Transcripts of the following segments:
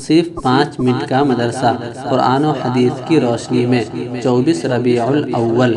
صرف 5 منٹ کا مدرسہ قرآن و حدیث کی روشنی میں 24 ربیع الاول۔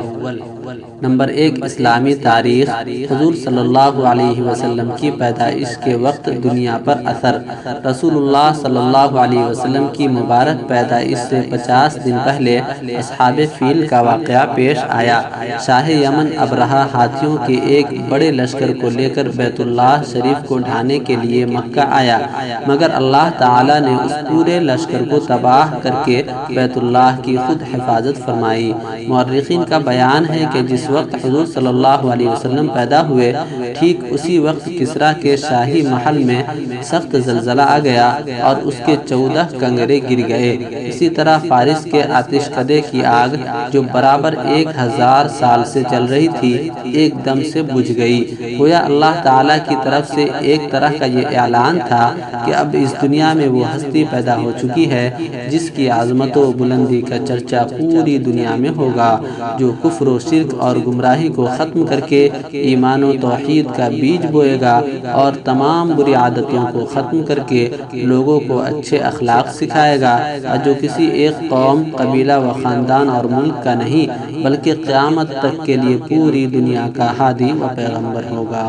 نمبر 1، اسلامی تاریخ۔ حضور صلی اللہ علیہ وسلم کی پیدائش کے وقت دنیا پر اثر۔ رسول اللہ صلی اللہ علیہ وسلم کی مبارک پیدائش سے 50 دن پہلے اصحاب فیل کا واقعہ پیش آیا۔ شاہ یمن ابرہہ ہاتھیوں کے ایک بڑے لشکر کو لے کر بیت اللہ شریف کو ڈھانے کے لیے مکہ آیا، مگر اللہ تعالیٰ نے اس پورے لشکر کو تباہ کر کے بیت اللہ کی خود حفاظت فرمائی۔ مورخین کا بیان ہے کہ جس وقت حضور صلی اللہ علیہ وسلم پیدا ہوئے، ٹھیک اسی وقت کسریٰ کے شاہی محل میں سخت زلزلہ آ گیا اور اس کے 14 کنگرے گر گئے۔ اسی طرح فارس کے آتش کدے کی آگ جو برابر 1000 سال سے جل رہی تھی، ایک دم سے بجھ گئی۔ گویا اللہ تعالیٰ کی طرف سے ایک طرح کا یہ اعلان تھا کہ اب اس دنیا میں وہ ہستی پیدا ہو چکی ہے جس کی عظمت و بلندی کا چرچا پوری دنیا میں ہوگا، جو کفر و شرک اور گمراہی کو ختم کر کے ایمان و توحید کا بیج بوئے گا اور تمام بری عادتوں کو ختم کر کے لوگوں کو اچھے اخلاق سکھائے گا، اور جو کسی ایک قوم، قبیلہ و خاندان اور ملک کا نہیں بلکہ قیامت تک کے لیے پوری دنیا کا ہادی و پیغمبر ہوگا۔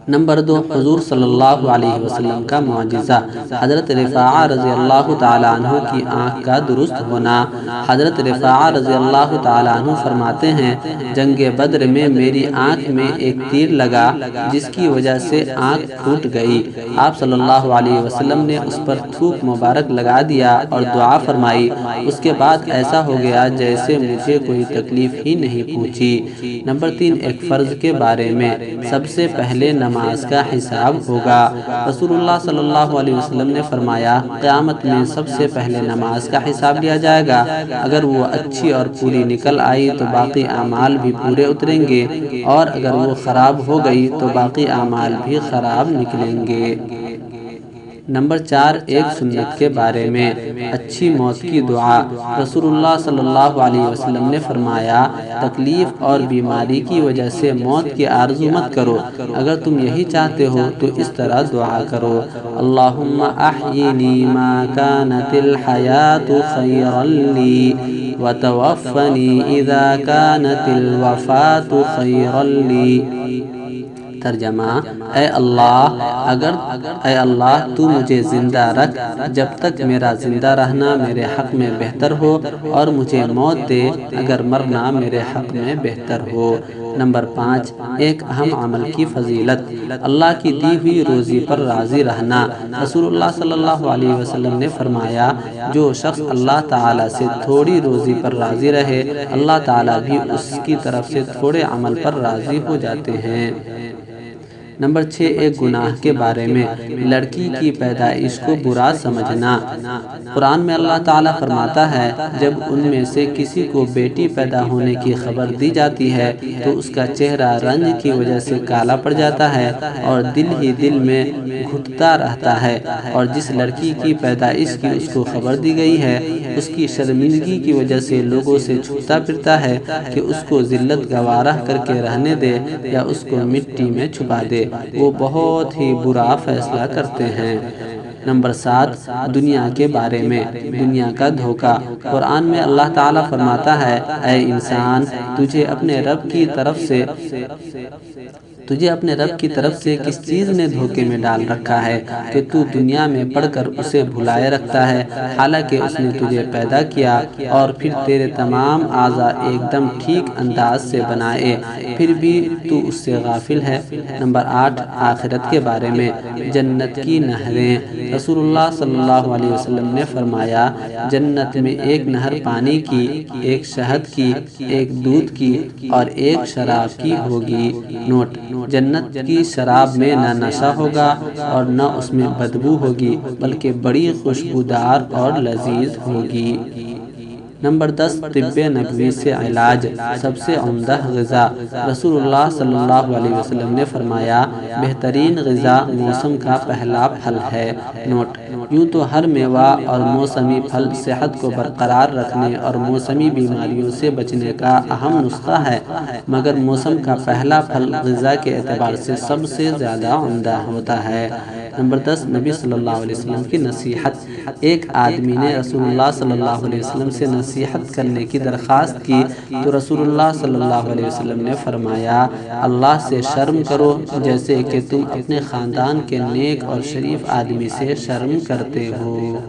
نمبر 2، حضور صلی اللہ علیہ وسلم کا معجزہ۔ حضرت رفاعہ رضی اللہ تعالیٰ عنہ کی آنکھ کا درست ہونا۔ حضرت رفاعہ رضی اللہ تعالیٰ عنہ فرماتے ہیں، جنگ بدر میں میری آنکھ میں ایک تیر لگا جس کی وجہ سے آنکھ پھوٹ گئی۔ آپ صلی اللہ علیہ وسلم نے اس پر تھوک مبارک لگا دیا اور دعا فرمائی، اس کے بعد ایسا ہو گیا جیسے مجھے کوئی تکلیف ہی نہیں پہنچی۔ نمبر 3، ایک فرض کے بارے میں۔ سب سے پہلے نماز کا حساب ہوگا۔ رسول اللہ صلی اللہ علیہ وسلم نے فرمایا، قیامت میں سب سے پہلے نماز کا حساب لیا جائے گا۔ اگر وہ اچھی اور پوری نکل آئی تو باقی اعمال بھی پورے اتریں گے، اور اگر وہ خراب ہو گئی تو باقی اعمال بھی خراب نکلیں گے۔ نمبر 4، ایک سنت کے بارے میں۔ اچھی موت کی دعا۔ رسول اللہ صلی اللہ علیہ وسلم نے فرمایا، تکلیف اور بیماری کی وجہ سے موت کی آرزو مت کرو، اگر تم یہی چاہتے ہو تو اس طرح دعا کرو، اللہم احیینی ما کانت الحیات خیرا لی وتوفنی اذا کانت الوفات خیرا لی۔ ترجمہ، اے اللہ تو مجھے زندہ رکھ جب تک میرا زندہ رہنا میرے حق میں بہتر ہو، اور مجھے موت دے اگر مرنا میرے حق میں بہتر ہو۔ نمبر 5، ایک اہم عمل کی فضیلت۔ اللہ کی دی ہوئی روزی پر راضی رہنا۔ رسول اللہ صلی اللہ علیہ وسلم نے فرمایا، جو شخص اللہ تعالیٰ سے تھوڑی روزی پر راضی رہے، اللہ تعالیٰ بھی اس کی طرف سے تھوڑے عمل پر راضی ہو جاتے ہیں۔ نمبر 6، ایک گناہ کے بارے میں۔ لڑکی کی پیدائش کو برا سمجھنا۔ قرآن میں اللہ تعالیٰ فرماتا ہے، جب ان میں سے کسی کو بیٹی پیدا ہونے کی خبر دی جاتی ہے تو اس کا چہرہ رنج کی وجہ سے کالا پڑ جاتا ہے اور دل ہی دل میں گھٹتا رہتا ہے، اور جس لڑکی کی پیدائش کی اس کو خبر دی گئی ہے اس کی شرمندگی کی وجہ سے لوگوں سے چھپتا پھرتا ہے کہ اس کو ذلت گوارہ کر کے رہنے دے یا اس کو مٹی میں چھپا دے، وہ بہت ہی برا فیصلہ کرتے ہیں۔ نمبر 7، دنیا کے بارے میں۔ دنیا کا دھوکہ۔ قرآن میں اللہ تعالیٰ فرماتا ہے، اے انسان، تجھے اپنے رب کی طرف سے کس چیز نے دھوکے میں ڈال رکھا ہے کہ تو دنیا میں پڑھ کر اسے بھلائے رکھتا ہے، حالانکہ اس نے تجھے پیدا کیا اور پھر تیرے تمام اعضاء ایک دم ٹھیک انداز سے بنائے، پھر بھی تو اس سے غافل ہے۔ نمبر 8، آخرت کے بارے میں۔ جنت کی نہریں۔ رسول اللہ صلی اللہ علیہ وسلم نے فرمایا، جنت میں ایک نہر پانی کی، ایک شہد کی، ایک دودھ کی اور ایک شراب کی ہوگی۔ نوٹ: جنت کی شراب میں نہ نشہ ہوگا اور نہ اس میں بدبو ہوگی، بلکہ بڑی خوشبودار اور لذیذ ہوگی۔ نمبر 10، طب نبوی سے علاج۔ سب سے عمدہ غذا۔ رسول اللہ صلی اللہ علیہ وسلم نے فرمایا، بہترین غذا موسم کا پہلا پھل ہے۔ نوٹ: یوں تو ہر میوہ اور موسمی پھل صحت کو برقرار رکھنے اور موسمی بیماریوں سے بچنے کا اہم نسخہ ہے، مگر موسم کا پہلا پھل غذا کے اعتبار سے سب سے زیادہ عمدہ ہوتا ہے۔ نمبر 10 نبی صلی اللہ علیہ وسلم کی نصیحت۔ ایک آدمی نے رسول اللہ صلی اللہ علیہ وسلم سے نصیحت کرنے کی درخواست کی تو رسول اللہ صلی اللہ علیہ وسلم نے فرمایا اللہ سے شرم کرو جیسے کہ تم اپنے خاندان کے نیک اور شریف آدمی سے شرم کرتے ہو۔